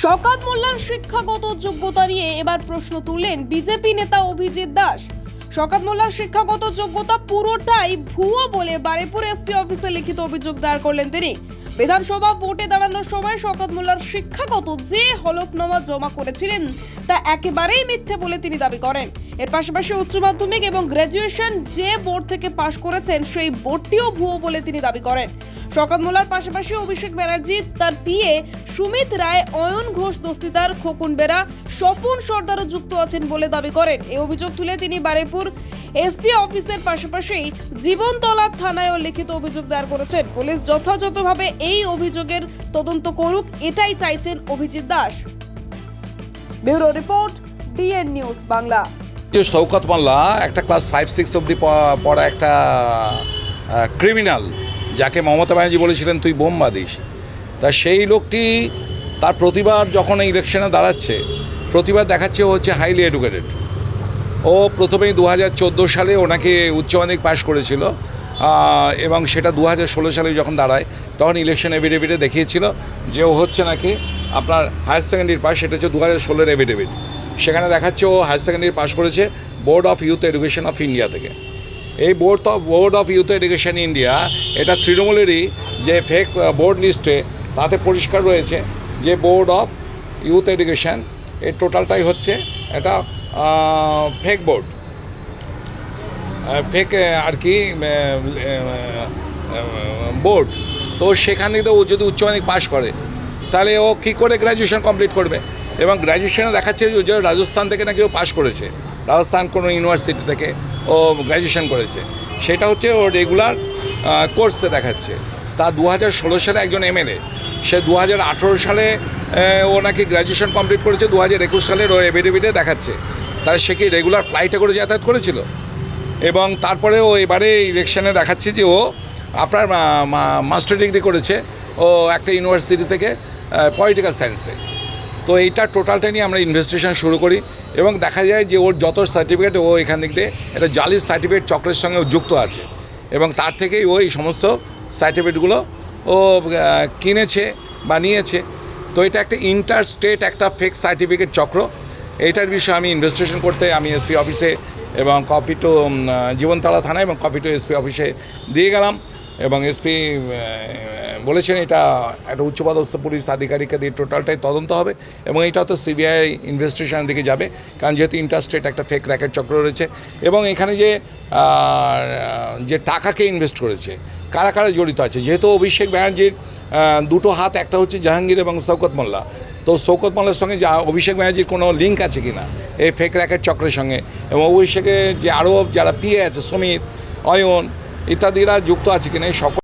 শওকত মোল্লার শিক্ষাগত যোগ্যতা নিয়ে এবার প্রশ্ন তুললেন বিজেপি নেতা অভিজিৎ দাস। শওকত মোল্লার শিক্ষাগত যোগ্যতা পুরোটাই ভুয়ো বলে বারেপুর এসপি অফিসে লিখিত অভিযোগ দায়ের করলেন তিনি। বিধানসভা ভোটে দাঁড়ানোর সময় শওকত মোল্লার শিক্ষাগত যে হলফনামা জমা করেছিলেন তা একেবারেই মিথ্যে বলে তিনি দাবি করেন। এর পাশাপাশি উচ্চ মাধ্যমিক এবং গ্র্যাজুয়েশন যে বোর্ড থেকে পাশ করেছেন সেই বোর্ডটিও ভুয়ো বলে তিনি দাবি করেন। শওকত মোল্লার পাশাপাশি অভিষেক ব্যানার্জি, তার পিএ সুমিত রায়, অয়ন ঘোষ দস্তিদার, খোকন বেরা, স্বপন সর্দারও যুক্ত আছেন বলে দাবি করেন। এই অভিযোগ তুলে তিনি বারেপুর এসপি অফিসের পাশাপাশি জীবনতলা থানায়ও লিখিত অভিযোগ দায়ের করেছেন। পুলিশ যথাযথভাবে এই অভিযোগের তদন্ত করুক, এটাই চাইছেন Abhijit Das. Bureau report, DN News Bangla. Shaukat Molla একটা ক্লাস 5-6 অবধি পড়া একটা ক্রিমিনাল, যাকে মমতা ব্যানার্জি বলেছিলেন তুই বোম বাঁধিস। তা সেই লোকটি তার প্রতিবার যখন ইলেকশনে দাঁড়াচ্ছে, প্রতিবার দেখাচ্ছে ও হচ্ছে হাইলি এডুকেটেড। ও প্রথমেই 2014 সালে ওনাকে উচ্চ মাধ্যমিক পাশ করেছিল এবং সেটা 2016 সালে যখন দাঁড়ায় তখন ইলেকশন এভিডেভিটে দেখিয়েছিল যে ও হচ্ছে নাকি আপনার হায়ার সেকেন্ডারি পাস। সেটা হচ্ছে 2016 এভিডেভিট। সেখানে দেখাচ্ছে ও হায়ার সেকেন্ডারি পাস করেছে board of youth education of India থেকে। এই board of youth education India এটা তৃণমূলেরই যে ফেক বোর্ড লিস্টে, তাতে পরিষ্কার রয়েছে যে বোর্ড অফ ইউথ এডুকেশন এর টোটালটাই হচ্ছে এটা ফেক বোর্ড, ফেক আর কি বোর্ড। তো সেখান থেকে ও যদি উচ্চ মাধ্যমিক পাস করে তাহলে ও কী করে গ্র্যাজুয়েশন কমপ্লিট করবে? এবং গ্র্যাজুয়েশনে দেখাচ্ছে যে রাজস্থান থেকে নাকি ও পাস করেছে, রাজস্থান কোনো ইউনিভার্সিটি থেকে ও গ্র্যাজুয়েশন করেছে। সেটা হচ্ছে ও রেগুলার কোর্সে দেখাচ্ছে। তা 2016 সালে একজন এমএলএ, সে 2018 সালে ও নাকি গ্র্যাজুয়েশন কমপ্লিট করেছে, 2021 সালের ও এভিডেভিটে দেখাচ্ছে। তাহলে সে কি রেগুলার ফ্লাইটে করে যাতায়াত করেছিল? এবং তারপরে ও এবারে ইলেকশনে দেখাচ্ছে যে ও আপনার মাস্টার ডিগ্রি করেছে ও একটা ইউনিভার্সিটি থেকে পলিটিক্যাল সায়েন্সে। তো এইটা টোটালটা নিয়ে আমরা ইনভেস্টিগেশন শুরু করি এবং দেখা যায় যে ওর যত সার্টিফিকেট ও এখান থেকে একটা জালি সার্টিফিকেট চক্রের সঙ্গে যুক্ত আছে এবং তার থেকেই ও এই সমস্ত সার্টিফিকেটগুলো ও কিনেছে বা নিয়েছে। তো এটা একটা ইন্টার স্টেট একটা ফেক সার্টিফিকেট চক্র। এইটার বিষয়ে আমি ইনভেস্টিগেশন করতে আমি এসপি অফিসে এবং কপি টু জীবনতলা থানায় এবং কপি টু এসপি অফিসে দিয়ে গেলাম এবং এসপি বলেছেন এটা একটা উচ্চপদস্থ পুলিশ আধিকারিককে দিয়ে টোটালটাই তদন্ত হবে এবং এটা তো সিবিআই ইনভেস্টিগেশনের দিকে যাবে, কারণ যেহেতু ইন্টারস্টেট একটা ফেক র্যাকেট চক্র রয়েছে এবং এখানে যে টাকাকে ইনভেস্ট করেছে কারা কারা জড়িত আছে। যেহেতু অভিষেক ব্যানার্জির দুটো হাত, একটা হচ্ছে জাহাঙ্গীর এবং শওকত মোল্লা। তো শওকত মোল্লার সঙ্গে অভিষেক ব্যানার্জির কোনো লিঙ্ক আছে কি না এই ফেক র্যাকেট চক্রের সঙ্গে, এবং অভিষেকের যে আরও যারা পিএ আছে সুমিত, অয়ন ইত্যাদিরা যুক্ত আছে কিনা এই সকল